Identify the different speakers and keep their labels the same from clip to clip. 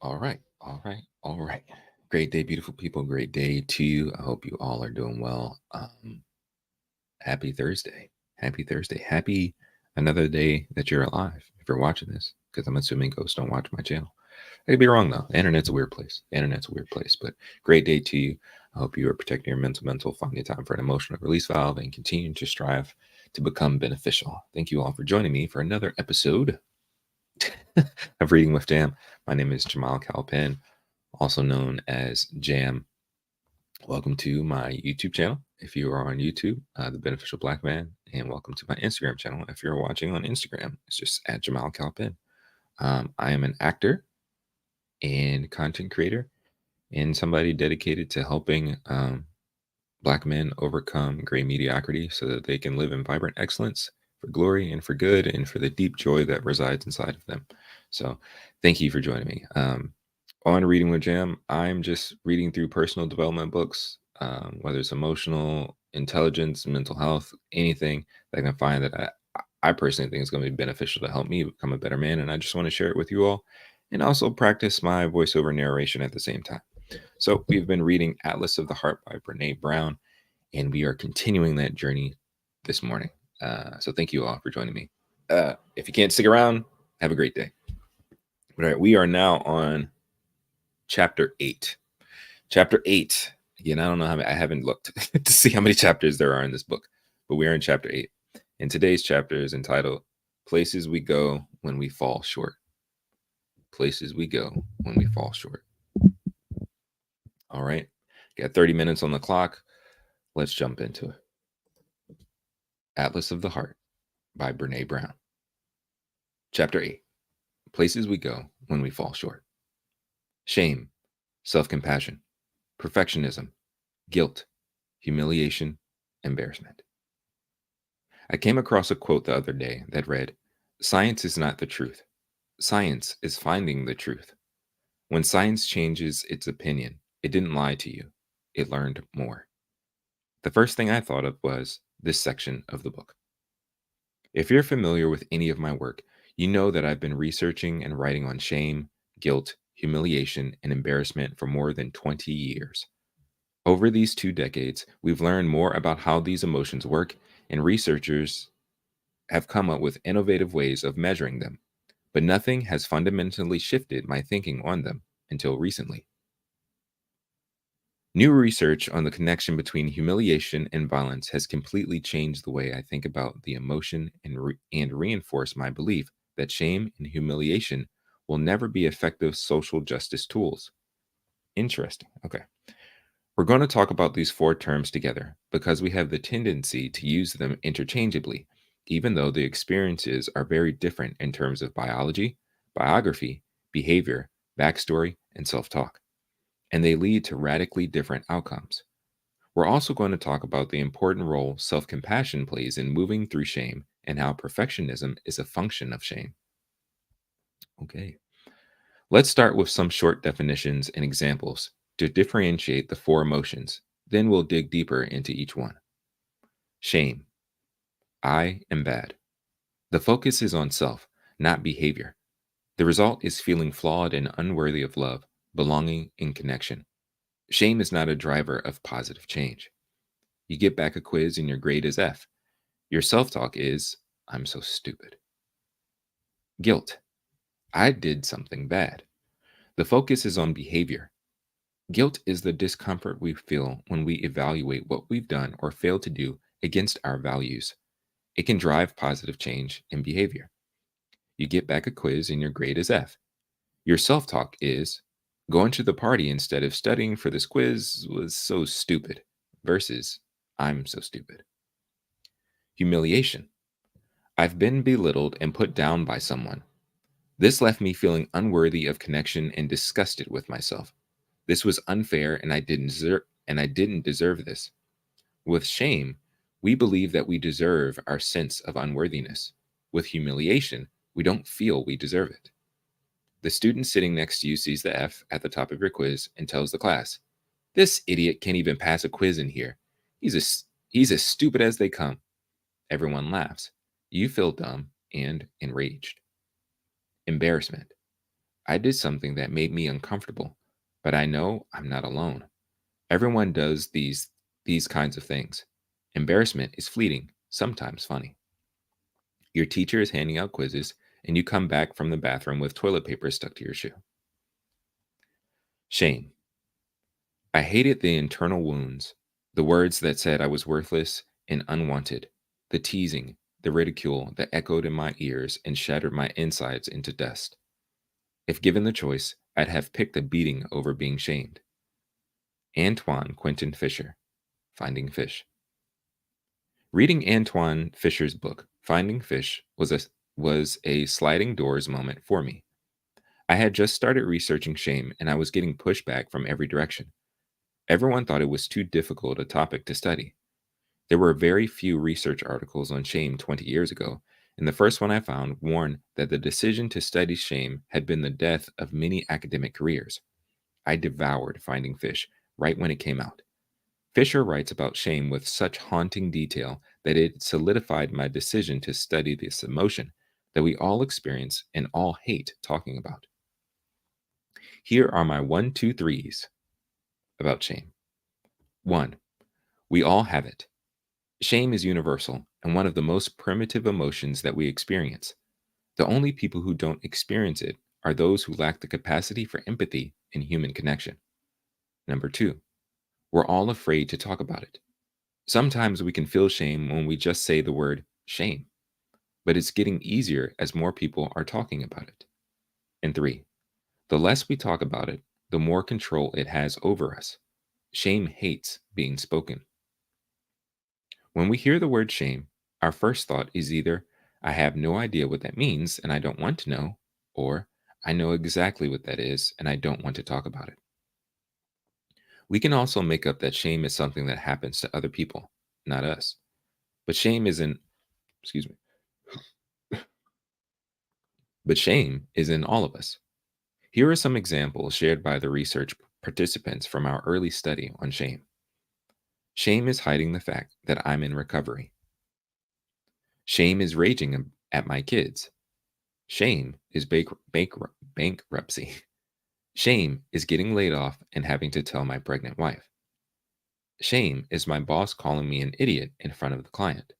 Speaker 1: All right. All right. All right. Great day, beautiful people. Great day to you. I hope you all are doing well. Happy Thursday. Happy Thursday. Happy another day that you're alive. If you're watching this, because I'm assuming ghosts don't watch my channel. I could be wrong though. The internet's a weird place. The internet's a weird place. But great day to you. I hope you are protecting your mental, finding time for an emotional release valve, and continuing to strive to become beneficial. Thank you all for joining me for another episode of Reading with Jam. My name is Jamal Calpin, also known as Jam. Welcome to my YouTube channel if you are on YouTube, The Beneficial Black Man, and welcome to my Instagram channel if you're watching on Instagram. It's just at Jamal Calpin. I am an actor and content creator and somebody dedicated to helping Black men overcome gray mediocrity so that they can live in vibrant excellence for glory and for good and for the deep joy that resides inside of them. So thank you for joining me. On Reading with Jam, I'm just reading through personal development books, whether it's emotional intelligence, mental health, anything that I can find that I personally think is going to be beneficial to help me become a better man. And I just want to share it with you all and also practice my voiceover narration at the same time. So we've been reading Atlas of the Heart by Brene Brown, and we are continuing that journey this morning. So thank you all for joining me. If you can't stick around, have a great day. All right, we are now on chapter 8. Chapter 8. Again, I don't know I haven't looked to see how many chapters there are in this book, but we are in chapter 8. And today's chapter is entitled Places We Go When We Fall Short. Places We Go When We Fall Short. All right, got 30 minutes on the clock. Let's jump into it. Atlas of the Heart by Brene Brown. Chapter 8. Places We Go When We Fall Short. Shame, self-compassion, perfectionism, guilt, humiliation, embarrassment. I came across a quote the other day that read, "Science is not the truth. Science is finding the truth. When science changes its opinion, it didn't lie to you. It learned more." The first thing I thought of was this section of the book. If you're familiar with any of my work, you know that I've been researching and writing on shame, guilt, humiliation, and embarrassment for more than 20 years. Over these 2 decades, we've learned more about how these emotions work, and researchers have come up with innovative ways of measuring them, but nothing has fundamentally shifted my thinking on them until recently. New research on the connection between humiliation and violence has completely changed the way I think about the emotion and reinforced my belief that shame and humiliation will never be effective social justice tools. Interesting. Okay. We're going to talk about these 4 terms together because we have the tendency to use them interchangeably, even though the experiences are very different in terms of biology, biography, behavior, backstory, and self talk, and they lead to radically different outcomes. We're also going to talk about the important role self compassion plays in moving through shame and how perfectionism is a function of shame. Okay. Let's start with some short definitions and examples to differentiate the 4 emotions. Then we'll dig deeper into each one. Shame. I am bad. The focus is on self, not behavior. The result is feeling flawed and unworthy of love, belonging, and connection. Shame is not a driver of positive change. You get back a quiz and your grade is F. Your self talk is, I'm so stupid. Guilt. I did something bad. The focus is on behavior. Guilt is the discomfort we feel when we evaluate what we've done or failed to do against our values. It can drive positive change in behavior. You get back a quiz and your grade is F. Your self talk is, going to the party instead of studying for this quiz was so stupid, versus, I'm so stupid. Humiliation. I've been belittled and put down by someone. This left me feeling unworthy of connection and disgusted with myself. This was unfair and I didn't deserve this. With shame, we believe that we deserve our sense of unworthiness. With humiliation, we don't feel we deserve it. The student sitting next to you sees the F at the top of your quiz and tells the class, "This idiot can't even pass a quiz in here. He's as stupid as they come." Everyone laughs. You feel dumb and enraged. Embarrassment. I did something that made me uncomfortable, but I know I'm not alone. Everyone does these kinds of things. Embarrassment is fleeting, sometimes funny. Your teacher is handing out quizzes, and you come back from the bathroom with toilet paper stuck to your shoe. Shame. I hated the internal wounds, the words that said I was worthless and unwanted, the teasing, the ridicule that echoed in my ears and shattered my insides into dust. If given the choice, I'd have picked a beating over being shamed. Antoine Quentin Fisher, Finding Fish. Reading Antoine Fisher's book, Finding Fish, was a sliding doors moment for me. I had just started researching shame and I was getting pushback from every direction. Everyone thought it was too difficult a topic to study. There were very few research articles on shame 20 years ago, and the first one I found warned that the decision to study shame had been the death of many academic careers. I devoured Finding Fish right when it came out. Fisher writes about shame with such haunting detail that it solidified my decision to study this emotion that we all experience and all hate talking about. Here are my one, two, threes about shame. One, we all have it. Shame is universal and one of the most primitive emotions that we experience. The only people who don't experience it are those who lack the capacity for empathy and human connection. Number two, we're all afraid to talk about it. Sometimes we can feel shame when we just say the word shame, but it's getting easier as more people are talking about it. And three, the less we talk about it, the more control it has over us. Shame hates being spoken. When we hear the word shame, our first thought is either, I have no idea what that means and I don't want to know, or I know exactly what that is and I don't want to talk about it. We can also make up that shame is something that happens to other people, not us. But shame isn't, excuse me, but shame is in all of us. Here are some examples shared by the research participants from our early study on shame. Shame is hiding the fact that I'm in recovery. Shame is raging at my kids. Shame is bankruptcy. Shame is getting laid off and having to tell my pregnant wife. Shame is my boss calling me an idiot in front of the client.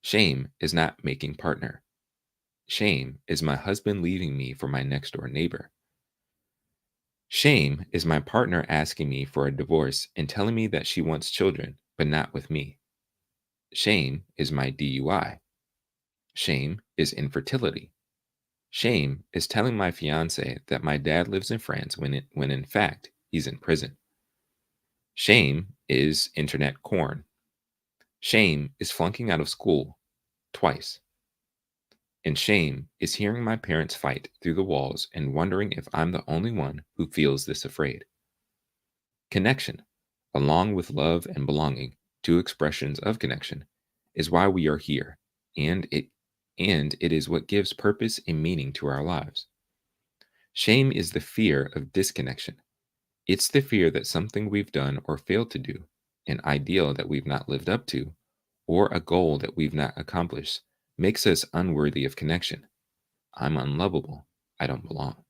Speaker 1: Shame is not making partner. Shame is my husband leaving me for my next door neighbor. Shame is my partner asking me for a divorce and telling me that she wants children, but not with me. Shame is my DUI. Shame is infertility. Shame is telling my fiance that my dad lives in France when in fact he's in prison. Shame is internet corn. Shame is flunking out of school twice. And shame is hearing my parents fight through the walls and wondering if I'm the only one who feels this afraid. Connection, along with love and belonging, two expressions of connection, is why we are here, and it is what gives purpose and meaning to our lives. Shame is the fear of disconnection. It's the fear that something we've done or failed to do, an ideal that we've not lived up to, or a goal that we've not accomplished, makes us unworthy of connection. I'm unlovable. I don't belong.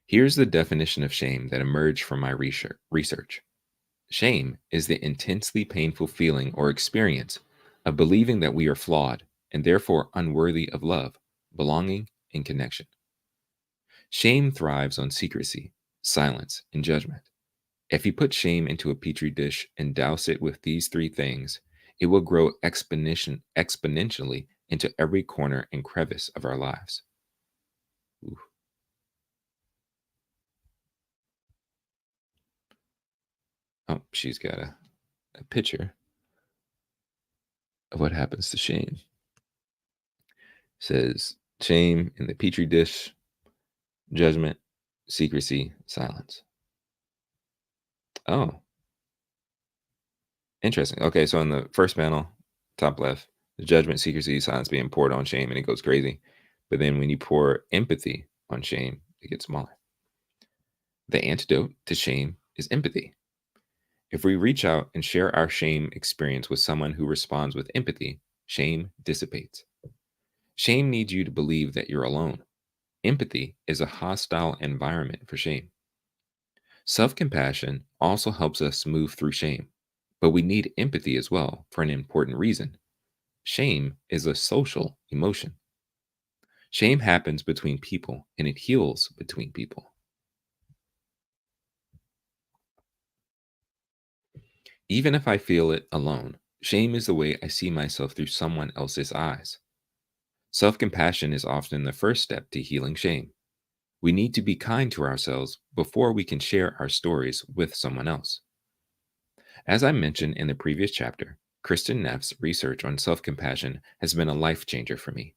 Speaker 1: Here's the definition of shame that emerged from my research. Shame is the intensely painful feeling or experience of believing that we are flawed and therefore unworthy of love, belonging, and connection. Shame thrives on secrecy, silence, and judgment. If you put shame into a petri dish and douse it with these three things, it will grow exponentially into every corner and crevice of our lives. Ooh. Oh, she's got a picture of what happens to shame. Says shame in the petri dish, judgment, secrecy, silence. Oh, interesting. Okay, so in the first panel, top left, the judgment, secrecy, silence being poured on shame, and it goes crazy. But then when you pour empathy on shame, it gets smaller. The antidote to shame is empathy. If we reach out and share our shame experience with someone who responds with empathy, shame dissipates. Shame needs you to believe that you're alone. Empathy is a hostile environment for shame. Self compassion also helps us move through shame, but we need empathy as well for an important reason. Shame is a social emotion. Shame happens between people and it heals between people. Even if I feel it alone, shame is the way I see myself through someone else's eyes. Self compassion is often the first step to healing shame. We need to be kind to ourselves before we can share our stories with someone else. As I mentioned in the previous chapter, Kristen Neff's research on self compassion has been a life changer for me.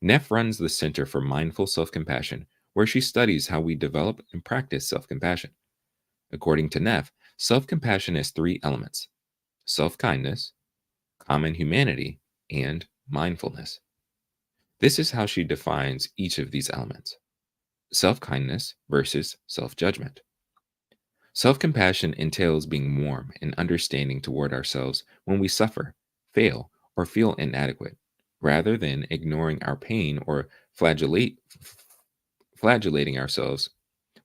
Speaker 1: Neff runs the Center for Mindful Self Compassion, where she studies how we develop and practice self compassion. According to Neff, self compassion has three elements: self kindness, common humanity, and mindfulness. This is how she defines each of these elements: self kindness versus self judgment. Self compassion entails being warm and understanding toward ourselves when we suffer, fail, or feel inadequate, rather than ignoring our pain or flagellating ourselves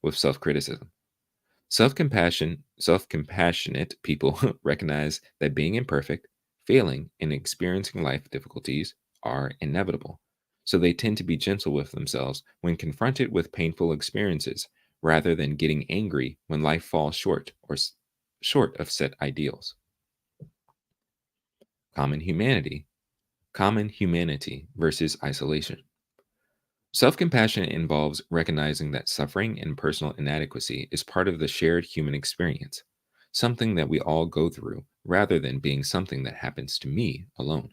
Speaker 1: with self criticism. Self compassionate people recognize that being imperfect, failing, and experiencing life difficulties are inevitable. So they tend to be gentle with themselves when confronted with painful experiences rather than getting angry when life falls short of set ideals. Common humanity, common humanity versus isolation. Self compassion involves recognizing that suffering and personal inadequacy is part of the shared human experience, something that we all go through, rather than being something that happens to me alone.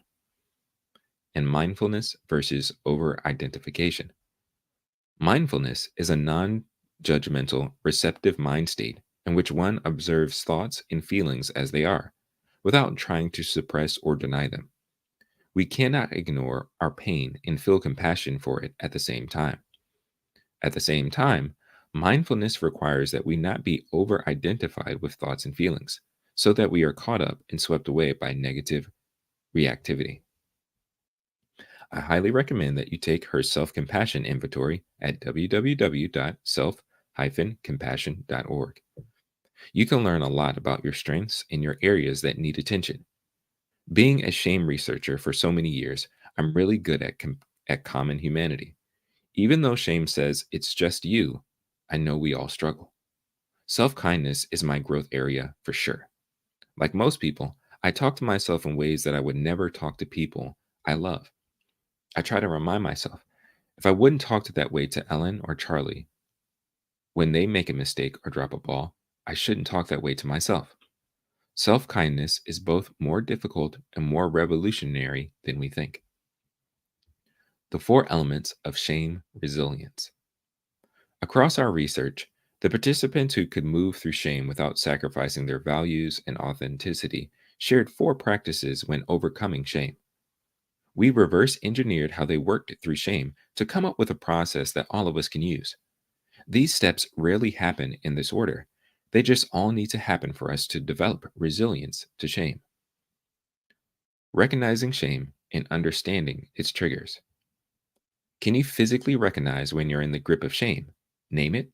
Speaker 1: And mindfulness versus over identification. Mindfulness is a non judgmental, receptive mind state in which one observes thoughts and feelings as they are, without trying to suppress or deny them. We cannot ignore our pain and feel compassion for it at the same time. At the same time, mindfulness requires that we not be over identified with thoughts and feelings, so that we are caught up and swept away by negative reactivity. I highly recommend that you take her self compassion inventory at www.self-compassion.org. You can learn a lot about your strengths and your areas that need attention. Being a shame researcher for so many years, I'm really good at common humanity. Even though shame says it's just you, I know we all struggle. Self kindness is my growth area for sure. Like most people, I talk to myself in ways that I would never talk to people I love. I try to remind myself, if I wouldn't talk to that way to Ellen or Charlie when they make a mistake or drop a ball, I shouldn't talk that way to myself. Self kindness is both more difficult and more revolutionary than we think. The four elements of shame resilience. Across our research, the participants who could move through shame without sacrificing their values and authenticity shared four practices when overcoming shame. We reverse engineered how they worked through shame to come up with a process that all of us can use. These steps rarely happen in this order. They just all need to happen for us to develop resilience to shame. Recognizing shame and understanding its triggers. Can you physically recognize when you're in the grip of shame? Name it,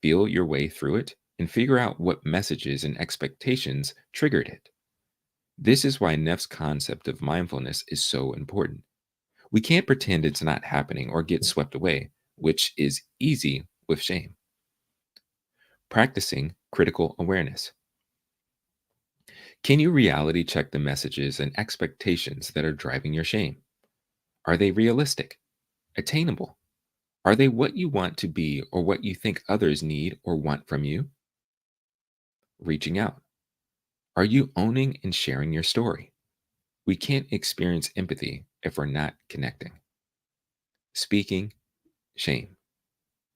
Speaker 1: feel your way through it, and figure out what messages and expectations triggered it. This is why Neff's concept of mindfulness is so important. We can't pretend it's not happening or get swept away, which is easy with shame. Practicing critical awareness. Can you reality check the messages and expectations that are driving your shame? Are they realistic? Attainable? Are they what you want to be or what you think others need or want from you? Reaching out. Are you owning and sharing your story? We can't experience empathy if we're not connecting. Speaking shame.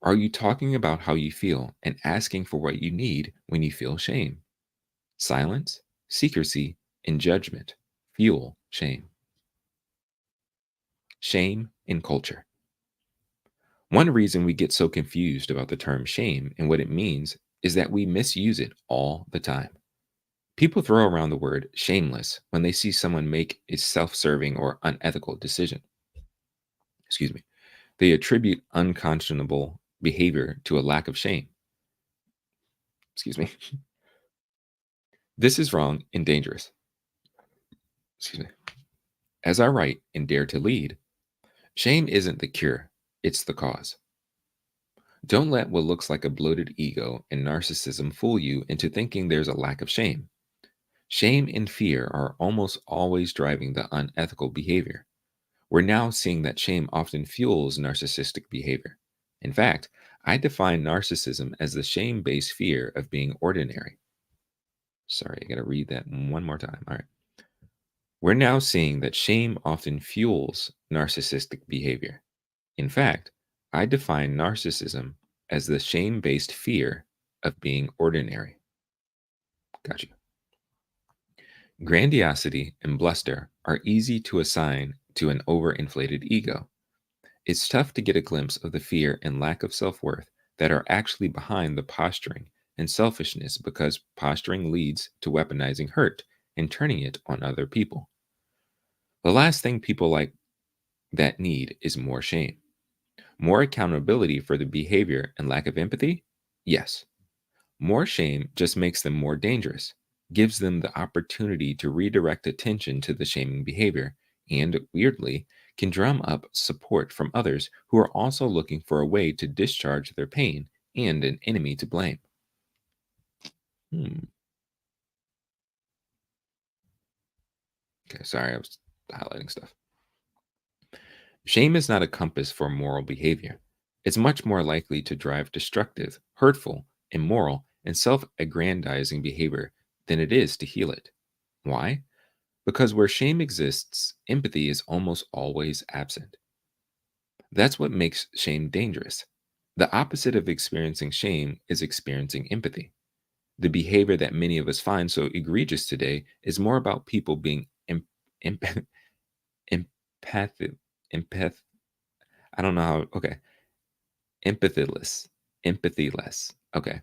Speaker 1: Are you talking about how you feel and asking for what you need when you feel shame? Silence, secrecy, and judgment fuel shame. Shame in culture. One reason we get so confused about the term shame and what it means is that we misuse it all the time. People throw around the word shameless when they see someone make a self serving or unethical decision. Excuse me. They attribute unconscionable behavior to a lack of shame. Excuse me. This is wrong and dangerous. Excuse me. As I write in Dare to Lead, shame isn't the cure, it's the cause. Don't let what looks like a bloated ego and narcissism fool you into thinking there's a lack of shame. Shame and fear are almost always driving the unethical behavior. We're now seeing that shame often fuels narcissistic behavior. In fact, I define narcissism as the shame based fear of being ordinary. Sorry, I got to read that one more time. All right. We're now seeing that shame often fuels narcissistic behavior. In fact, I define narcissism as the shame based fear of being ordinary. Got you. Grandiosity and bluster are easy to assign to an overinflated ego. It's tough to get a glimpse of the fear and lack of self worth that are actually behind the posturing and selfishness because posturing leads to weaponizing hurt and turning it on other people. The last thing people like that need is more shame. More accountability for the behavior and lack of empathy? Yes. More shame just makes them more dangerous, gives them the opportunity to redirect attention to the shaming behavior, and weirdly, can drum up support from others who are also looking for a way to discharge their pain and an enemy to blame. Hmm. Okay, sorry, I was highlighting stuff. Shame is not a compass for moral behavior. It's much more likely to drive destructive, hurtful, immoral, and self aggrandizing behavior than it is to heal it. Why? Because where shame exists, empathy is almost always absent. That's what makes shame dangerous. The opposite of experiencing shame is experiencing empathy. The behavior that many of us find so egregious today is more about people being empath, empathic, empath, I don't know how, okay, empathyless, empathyless. Okay,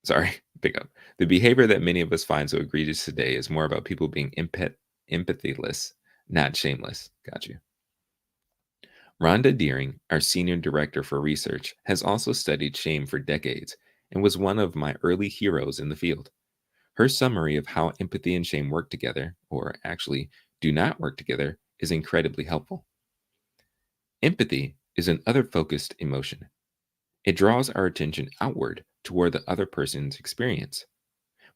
Speaker 1: sorry, pick up. The behavior that many of us find so egregious today is more about people being empathyless, not shameless. Got you. Rhonda Deering, our senior director for research, has also studied shame for decades and was one of my early heroes in the field. Her summary of how empathy and shame work together, or actually do not work together, is incredibly helpful. Empathy is an other focused emotion. It draws our attention outward toward the other person's experience.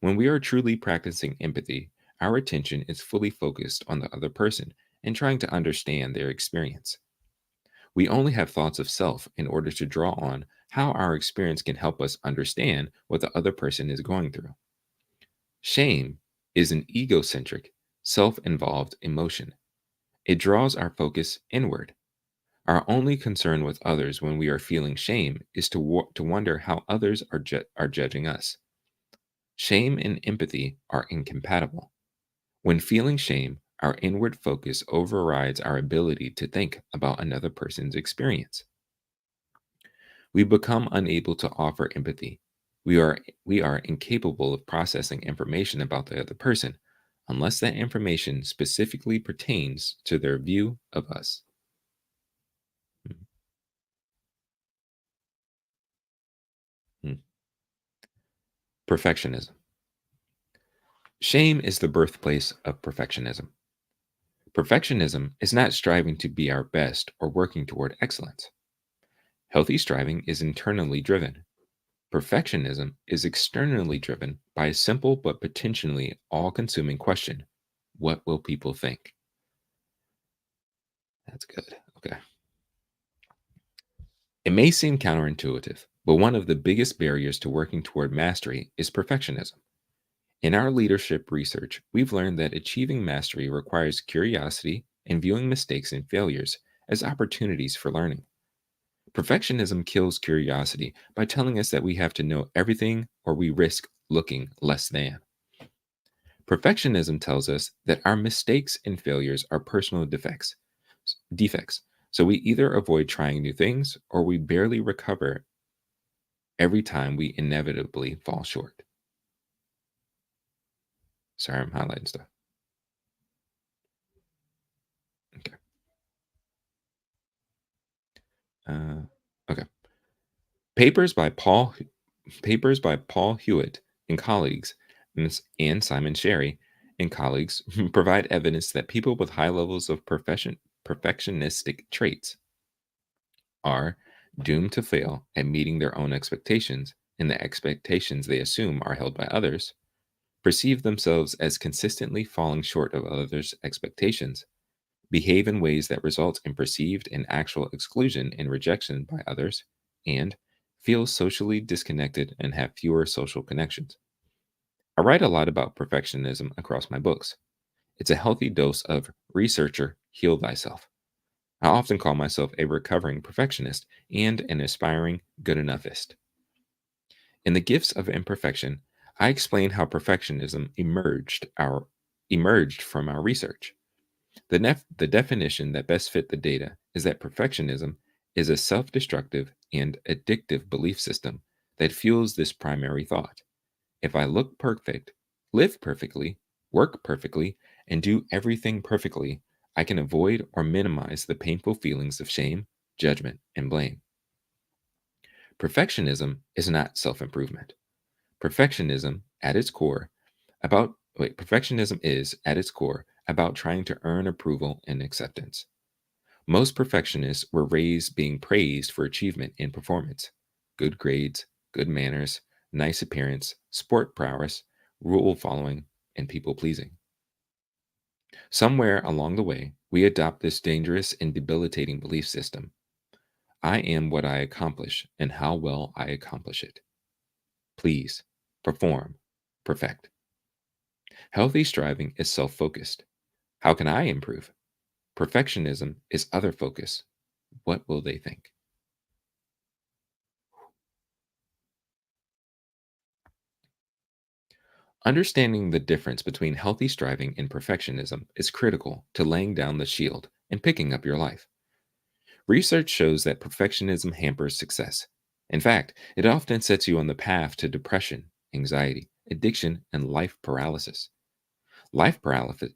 Speaker 1: When we are truly practicing empathy, our attention is fully focused on the other person and trying to understand their experience. We only have thoughts of self in order to draw on how our experience can help us understand what the other person is going through. Shame is an egocentric, self involved emotion. It draws our focus inward. Our only concern with others when we are feeling shame is to wonder how others are judging us. Shame and empathy are incompatible. When feeling shame, our inward focus overrides our ability to think about another person's experience. We become unable to offer empathy. We are incapable of processing information about the other person unless that information specifically pertains to their view of us. Mhm. Mhm. Perfectionism. Shame is the birthplace of perfectionism. Perfectionism is not striving to be our best or working toward excellence. Healthy striving is internally driven. Perfectionism is externally driven by a simple but potentially all consuming question: what will people think? That's good. Okay. It may seem counterintuitive, but one of the biggest barriers to working toward mastery is perfectionism. In our leadership research, we've learned that achieving mastery requires curiosity and viewing mistakes and failures as opportunities for learning. Perfectionism kills curiosity by telling us that we have to know everything or we risk looking less than. Perfectionism tells us that our mistakes and failures are personal defects. So we either avoid trying new things or we barely recover every time we inevitably fall short. Sorry, I'm highlighting stuff. Okay. Uh, okay. Papers by Paul Papers by Paul Hewitt and colleagues and Simon Sherry and colleagues provide evidence that people with high levels of perfectionistic traits are doomed to fail at meeting their own expectations, and the expectations they assume are held by others, perceive themselves as consistently falling short of others' expectations, behave in ways that result in perceived and actual exclusion and rejection by others, and feel socially disconnected and have fewer social connections. I write a lot about perfectionism across my books. It's a healthy dose of researcher, heal thyself. I often call myself a recovering perfectionist and an aspiring good enoughist. In The Gifts of Imperfection, I explain how perfectionism emerged from our research. The definition that best fit the data is that perfectionism is a self destructive and addictive belief system that fuels this primary thought. If I look perfect, live perfectly, work perfectly, and do everything perfectly, I can avoid or minimize the painful feelings of shame, judgment, and blame. Perfectionism is not self improvement. Perfectionism is, at its core, about trying to earn approval and acceptance. Most perfectionists were raised being praised for achievement in performance, good grades, good manners, nice appearance, sport prowess, rule following, and people pleasing. Somewhere along the way, we adopt this dangerous and debilitating belief system. I am what I accomplish and how well I accomplish it. Please, perform, perfect. Healthy striving is self focused. How can I improve? Perfectionism is other focus. What will they think? Understanding the difference between healthy striving and perfectionism is critical to laying down the shield and picking up your life. Research shows that perfectionism hampers success. In fact, it often sets you on the path to depression, anxiety, addiction, and life paralysis. Life paralysis,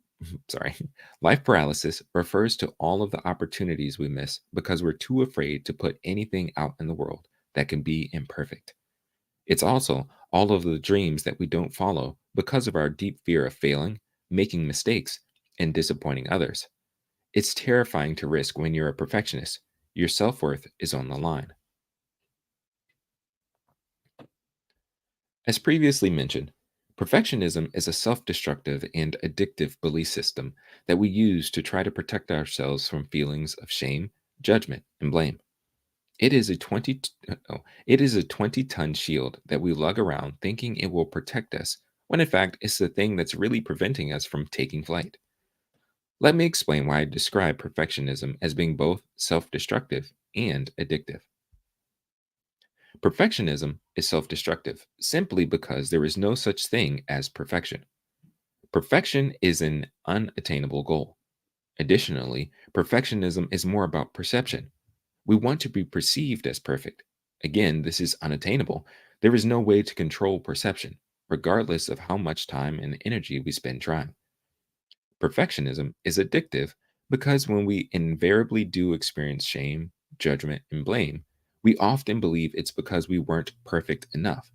Speaker 1: sorry, life paralysis refers to all of the opportunities we miss because we're too afraid to put anything out in the world that can be imperfect. It's also all of the dreams that we don't follow because of our deep fear of failing, making mistakes, and disappointing others. It's terrifying to risk when you're a perfectionist. Your self worth is on the line. As previously mentioned, perfectionism is a self destructive and addictive belief system that we use to try to protect ourselves from feelings of shame, judgment, and blame. It is a 20-ton shield that we lug around thinking it will protect us, when in fact it's the thing that's really preventing us from taking flight. Let me explain why I describe perfectionism as being both self destructive and addictive. Perfectionism is self destructive simply because there is no such thing as perfection. Perfection is an unattainable goal. Additionally, perfectionism is more about perception. We want to be perceived as perfect. Again, this is unattainable. There is no way to control perception, regardless of how much time and energy we spend trying. Perfectionism is addictive because when we invariably do experience shame, judgment, and blame, we often believe it's because we weren't perfect enough.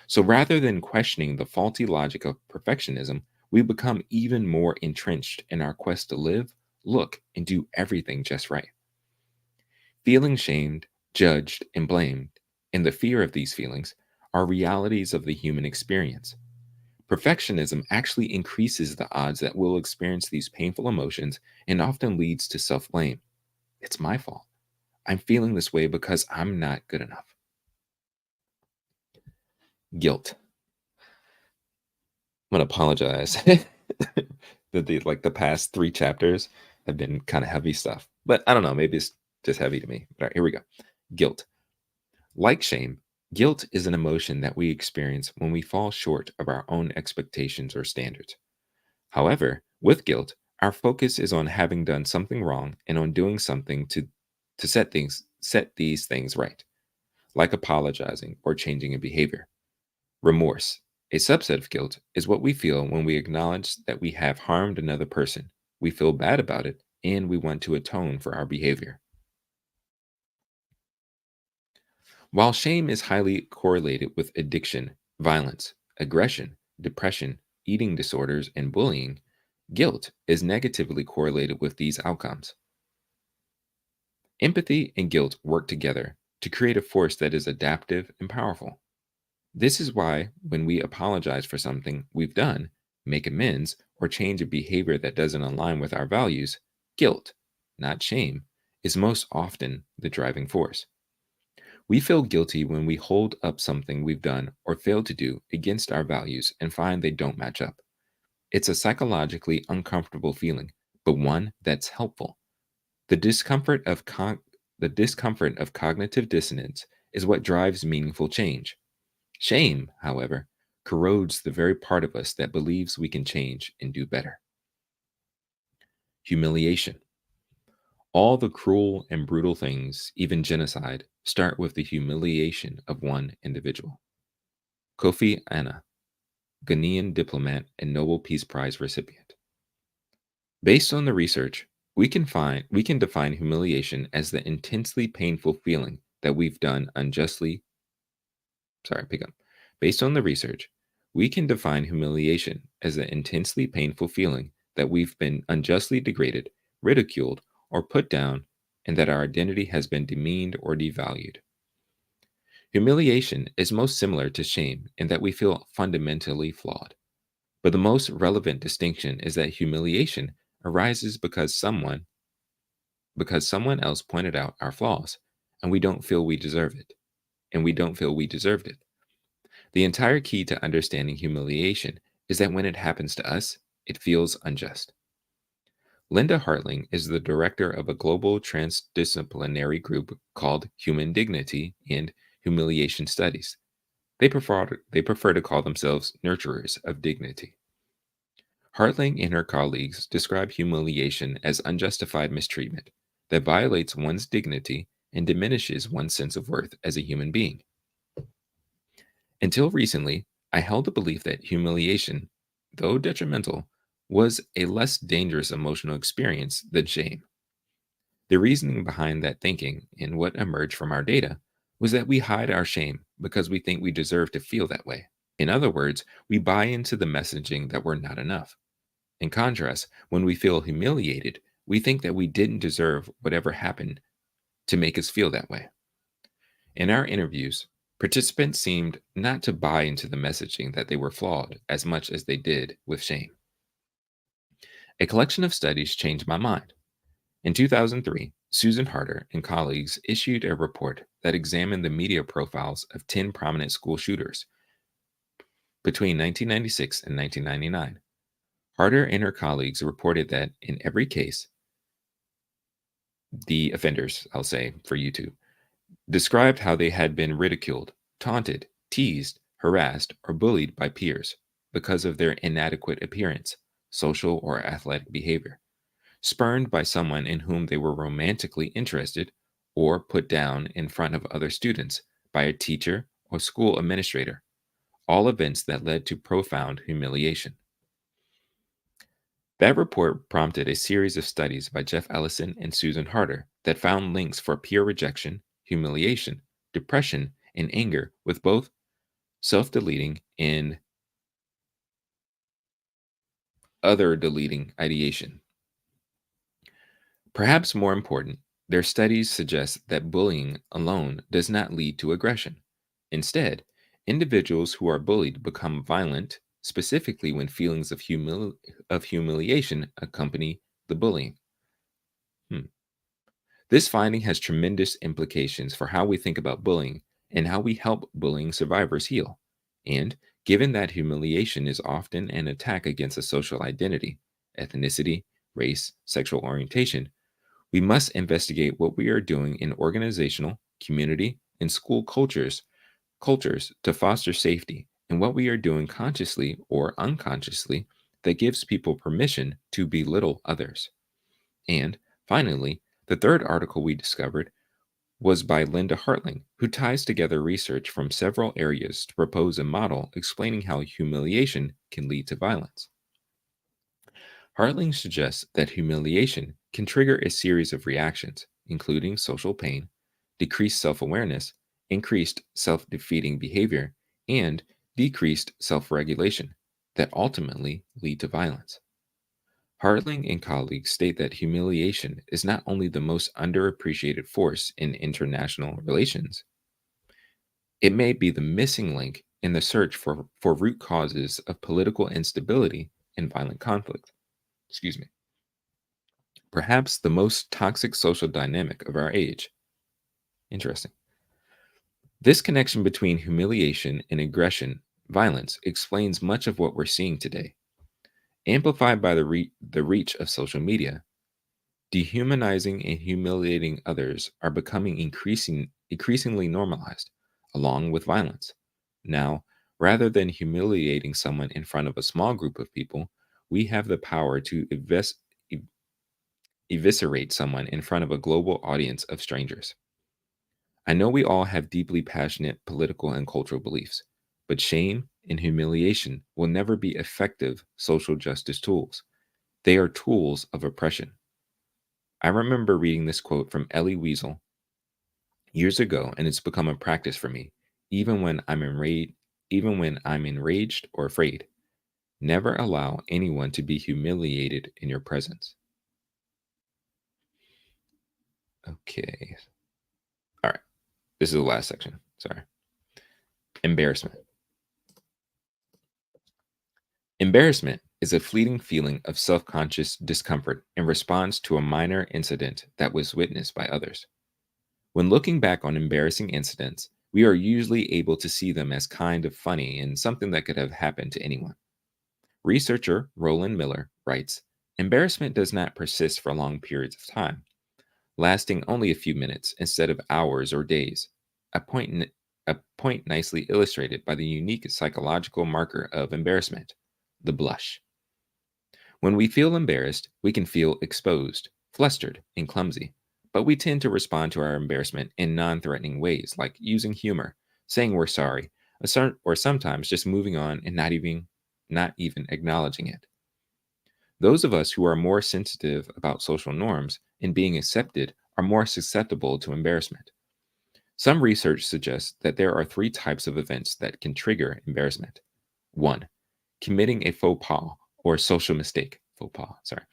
Speaker 1: So rather than questioning the faulty logic of perfectionism, we become even more entrenched in our quest to live, look, and do everything just right. Feeling shamed, judged, and blamed, and the fear of these feelings are realities of the human experience. Perfectionism actually increases the odds that we'll experience these painful emotions and often leads to self blame. It's my fault. I'm feeling this way because I'm not good enough. Guilt. I'm gonna apologize. The past 3 chapters have been kind of heavy stuff, but I don't know. Maybe it's just heavy to me. All right, here we go. Guilt. Like shame, guilt is an emotion that we experience when we fall short of our own expectations or standards. However, with guilt, our focus is on having done something wrong and on doing something to set these things right, like apologizing or changing a behavior. Remorse, a subset of guilt, is what we feel when we acknowledge that we have harmed another person. We feel bad about it and we want to atone for our behavior. While shame is highly correlated with addiction, violence, aggression, depression, eating disorders, and bullying, guilt is negatively correlated with these outcomes. Empathy and guilt work together to create a force that is adaptive and powerful. This is why, when we apologize for something we've done, make amends, or change a behavior that doesn't align with our values, guilt, not shame, is most often the driving force. We feel guilty when we hold up something we've done or failed to do against our values and find they don't match up. It's a psychologically uncomfortable feeling, but one that's helpful. The discomfort of the discomfort of cognitive dissonance is what drives meaningful change. Shame, however, corrodes the very part of us that believes we can change and do better. Humiliation. All the cruel and brutal things, even genocide, start with the humiliation of one individual. Kofi Annan, Ghanaian diplomat and Nobel Peace Prize recipient. Based on the research, we can define humiliation as the intensely painful feeling that we've done unjustly. Sorry, pick up. Based on the research, we can define humiliation as the intensely painful feeling that we've been unjustly degraded, ridiculed, or put down, and that our identity has been demeaned or devalued. Humiliation is most similar to shame in that we feel fundamentally flawed. But the most relevant distinction is that humiliation arises because someone else pointed out our flaws and we don't feel we deserve it. And we don't feel we deserved it. The entire key to understanding humiliation is that when it happens to us, it feels unjust. Linda Hartling is the director of a global transdisciplinary group called Human Dignity and Humiliation Studies. They prefer to call themselves nurturers of dignity. Hartling and her colleagues describe humiliation as unjustified mistreatment that violates one's dignity and diminishes one's sense of worth as a human being. Until recently, I held the belief that humiliation, though detrimental, was a less dangerous emotional experience than shame. The reasoning behind that thinking and what emerged from our data was that we hide our shame because we think we deserve to feel that way. In other words, we buy into the messaging that we're not enough. In contrast, when we feel humiliated, we think that we didn't deserve whatever happened to make us feel that way. In our interviews, participants seemed not to buy into the messaging that they were flawed as much as they did with shame. A collection of studies changed my mind. In 2003, Susan Harder and colleagues issued a report that examined the media profiles of 10 prominent school shooters between 1996 and 1999. Harder and her colleagues reported that in every case, the offenders, I'll say for you two, described how they had been ridiculed, taunted, teased, harassed, or bullied by peers because of their inadequate appearance, social or athletic behavior, spurned by someone in whom they were romantically interested, or put down in front of other students by a teacher or school administrator, all events that led to profound humiliation. That report prompted a series of studies by Jeff Ellison and Susan Harder that found links for peer rejection, humiliation, depression, and anger with both self deleting and other deleting ideation. Perhaps more important, their studies suggest that bullying alone does not lead to aggression. Instead, individuals who are bullied become violent, specifically when feelings of, of humiliation accompany the bullying. Hmm. This finding has tremendous implications for how we think about bullying and how we help bullying survivors heal. And given that humiliation is often an attack against a social identity, ethnicity, race, sexual orientation, we must investigate what we are doing in organizational, community, and school cultures to foster safety and what we are doing consciously or unconsciously that gives people permission to belittle others. And finally, the third article we discovered was by Linda Hartling, who ties together research from several areas to propose a model explaining how humiliation can lead to violence. Hartling suggests that humiliation can trigger a series of reactions, including social pain, decreased self awareness, increased self defeating behavior, and decreased self regulation that ultimately lead to violence. Hartling and colleagues state that humiliation is not only the most underappreciated force in international relations, it may be the missing link in the search for root causes of political instability and violent conflict. Excuse me. Perhaps the most toxic social dynamic of our age. Interesting. This connection between humiliation and aggression, violence, explains much of what we're seeing today. Amplified by the reach of social media, dehumanizing and humiliating others are becoming increasingly normalized, along with violence. Now, rather than humiliating someone in front of a small group of people, we have the power to ev- eviscerate someone in front of a global audience of strangers. I know we all have deeply passionate political and cultural beliefs, but shame and humiliation will never be effective social justice tools. They are tools of oppression. I remember reading this quote from Elie Wiesel years ago, and it's become a practice for me, even when I'm enraged or afraid. Never allow anyone to be humiliated in your presence. Okay. All right. This is the last section. Sorry. Embarrassment. Embarrassment is a fleeting feeling of self conscious discomfort in response to a minor incident that was witnessed by others. When looking back on embarrassing incidents, we are usually able to see them as kind of funny and something that could have happened to anyone. Researcher Roland Miller writes, embarrassment does not persist for long periods of time, lasting only a few minutes instead of hours or days. A point, a point nicely illustrated by the unique psychological marker of embarrassment, the blush. When we feel embarrassed, we can feel exposed, flustered, and clumsy. But we tend to respond to our embarrassment in non threatening ways, like using humor, saying we're sorry, or sometimes just moving on and not even acknowledging it. Those of us who are more sensitive about social norms and being accepted are more susceptible to embarrassment. Some research suggests that there are three types of events that can trigger embarrassment. One, committing a faux pas or social mistake. Faux pas, sorry.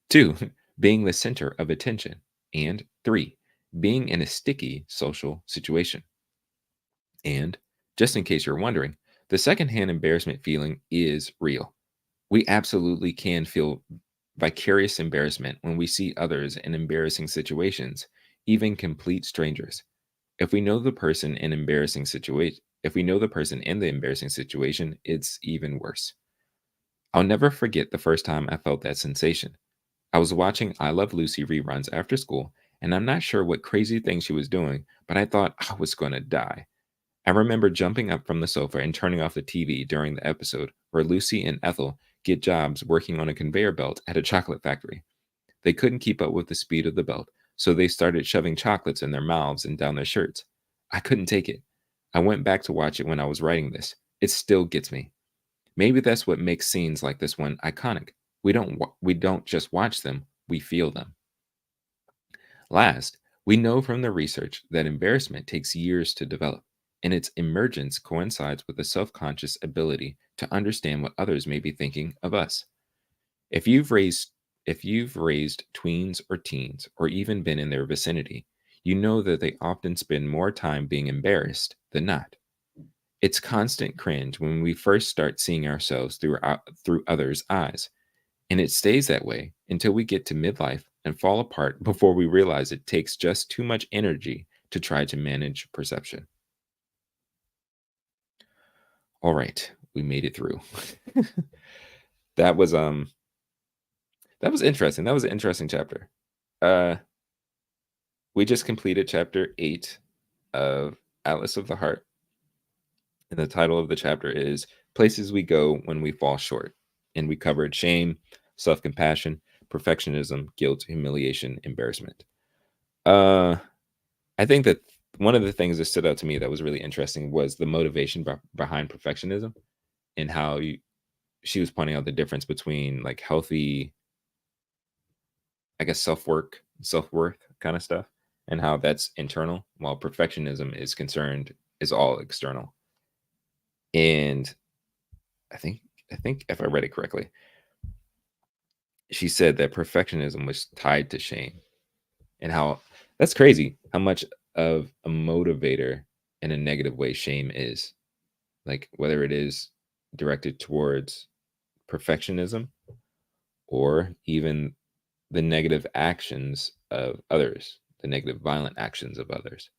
Speaker 1: Two, being the center of attention. And three, being in a sticky social situation. And just in case you're wondering, the secondhand embarrassment feeling is real. We absolutely can feel vicarious embarrassment when we see others in embarrassing situations, even complete strangers. If we know the person in embarrassing situation, if we know the person in the embarrassing situation, it's even worse. I'll never forget the first time I felt that sensation. I was watching I Love Lucy reruns after school, and I'm not sure what crazy thing she was doing, but I thought I was going to die. I remember jumping up from the sofa and turning off the TV during the episode where Lucy and Ethel get jobs working on a conveyor belt at a chocolate factory. They couldn't keep up with the speed of the belt, so they started shoving chocolates in their mouths and down their shirts. I couldn't take it. I went back to watch it when I was writing this. It still gets me. Maybe that's what makes scenes like this one iconic. We don't just watch them, we feel them. Last, we know from the research that embarrassment takes years to develop, and its emergence coincides with a self-conscious ability to understand what others may be thinking of us. If you've raised if you've raised tweens or teens or even been in their vicinity, you know that they often spend more time being embarrassed than not. It's constant cringe when we first start seeing ourselves through others' eyes, and it stays that way until we get to midlife and fall apart before we realize it takes just too much energy to try to manage perception. All right, we made it through. that was that was interesting. That was an interesting chapter. Uh we just completed chapter 8 of Atlas of the Heart, and the title of the chapter is Places We Go When We Fall Short. And we covered shame, self-compassion, perfectionism, guilt, humiliation, embarrassment. Uh I think that one of the things that stood out to me that was really interesting was the motivation behind perfectionism, and how she was pointing out the difference between like healthy, I guess, self-worth kind of stuff. and how that's internal, while perfectionism is all external. And I think I think if I read it correctly, she said that perfectionism was tied to shame, and how that's crazy how much of a motivator in a negative way shame is. Like whether it is directed towards perfectionism or even the negative actions of others, the negative violent actions of others.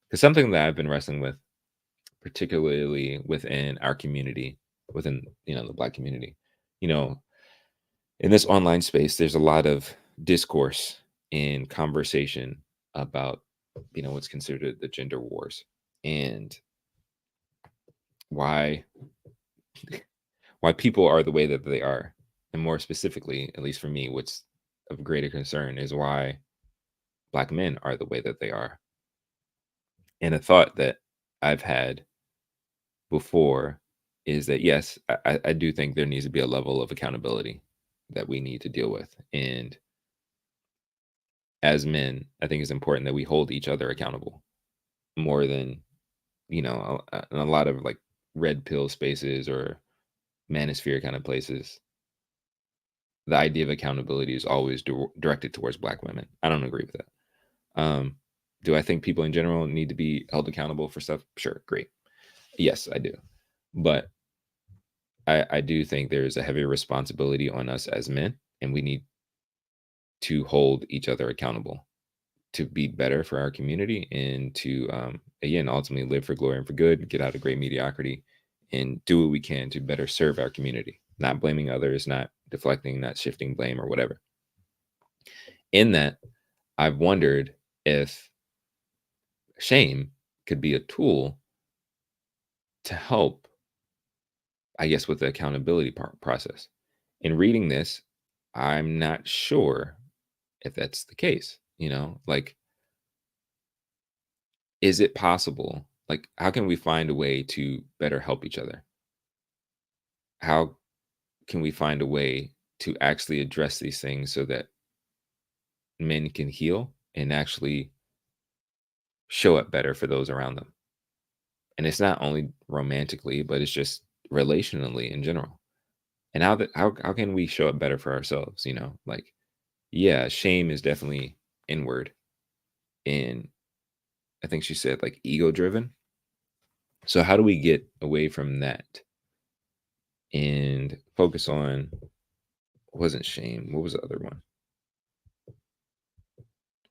Speaker 1: Because something that I've been wrestling with, particularly within our community, within the Black community, you know, in this online space, there's a lot of discourse and conversation about what's considered the gender wars and why why people are the way that they are, and more specifically, at least for me, what's of greater concern is why Black men are the way that they are. And a thought that I've had before is that yes, I do think there needs to be a level of accountability that we need to deal with. And as men, I think it's important that we hold each other accountable more than, in a lot of like red pill spaces or manosphere kind of places. The idea of accountability is always directed towards Black women. I don't agree with that. Do I think people in general need to be held accountable for stuff? Sure, great. Yes, I do. But I do think there's a heavy responsibility on us as men, and we need to hold each other accountable to be better for our community and to, again, ultimately live for glory and for good, get out of great mediocrity, and do what we can to better serve our community, not blaming others, not deflecting, not shifting blame or whatever. In that, I've wondered if shame could be a tool to help, I guess, with the accountability process. In reading this, I'm not sure if that's the case. Like, is it possible? Like, how can we find a way to better help each other? How can we find a way to actually address these things so that men can heal and actually show up better for those around them? And it's not only romantically, but it's just relationally in general. And how can we show up better for ourselves? Like, yeah, shame is definitely inward, and I think she said like ego driven. So how do we get away from that and focus on wasn't shame? What was the other one?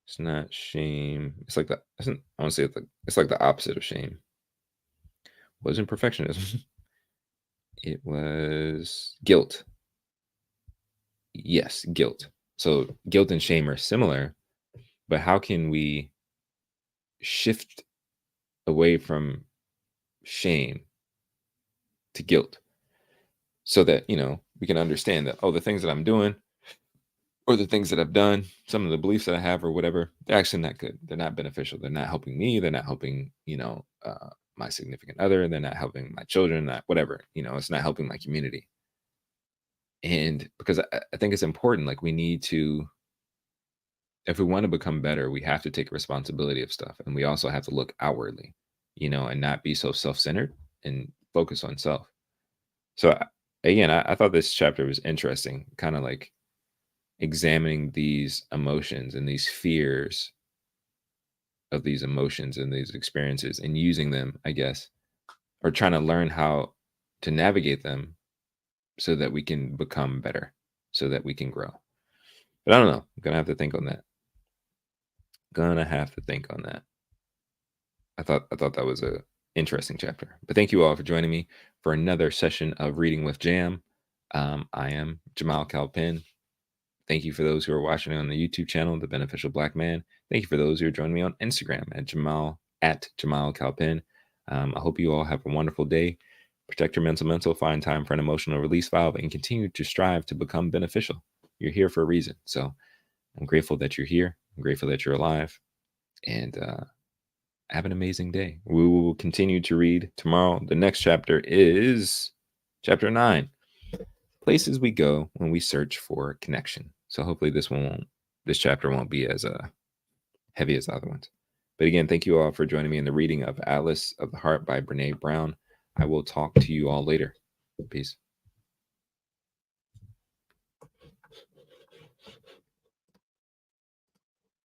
Speaker 1: It's not shame. It's like the I want to say it's like the opposite of shame. Wasn't perfectionism. It was guilt. Yes, guilt. So guilt and shame are similar, but how can we shift away from shame to guilt so that, we can understand that, oh, the things that I'm doing or the things that I've done, some of the beliefs that I have or whatever, they're actually not good. They're not beneficial. They're not helping me. They're not helping, my significant other. They're not helping my children, not whatever, it's not helping my community. And because I think it's important, like we need to, if we want to become better, we have to take responsibility of stuff. And we also have to look outwardly, and not be so self-centered and focus on self. So again, I thought this chapter was interesting, kind of like examining these emotions and these fears of these emotions and these experiences and using them, I guess, or trying to learn how to navigate them so that we can become better, so that we can grow. But I don't know. I'm gonna have to think on that. Gonna have to think on that. I thought that was a interesting chapter. But thank you all for joining me for another session of Reading with Jam. I am Jamal Calpin. Thank you for those who are watching on the YouTube channel, The Beneficial Black Man. Thank you for those who are joining me on Instagram at Jamal Calpin. I hope you all have a wonderful day. Protect your mental, find time for an emotional release valve, and continue to strive to become beneficial. You're here for a reason. So I'm grateful that you're here. I'm grateful that you're alive. And have an amazing day. We will continue to read tomorrow. The next chapter is chapter 9. Places we go when we search for connection. So hopefully this chapter won't be as heavy as the other ones. But again, thank you all for joining me in the reading of Atlas of the Heart by Brene Brown. I will talk to you all later. Peace.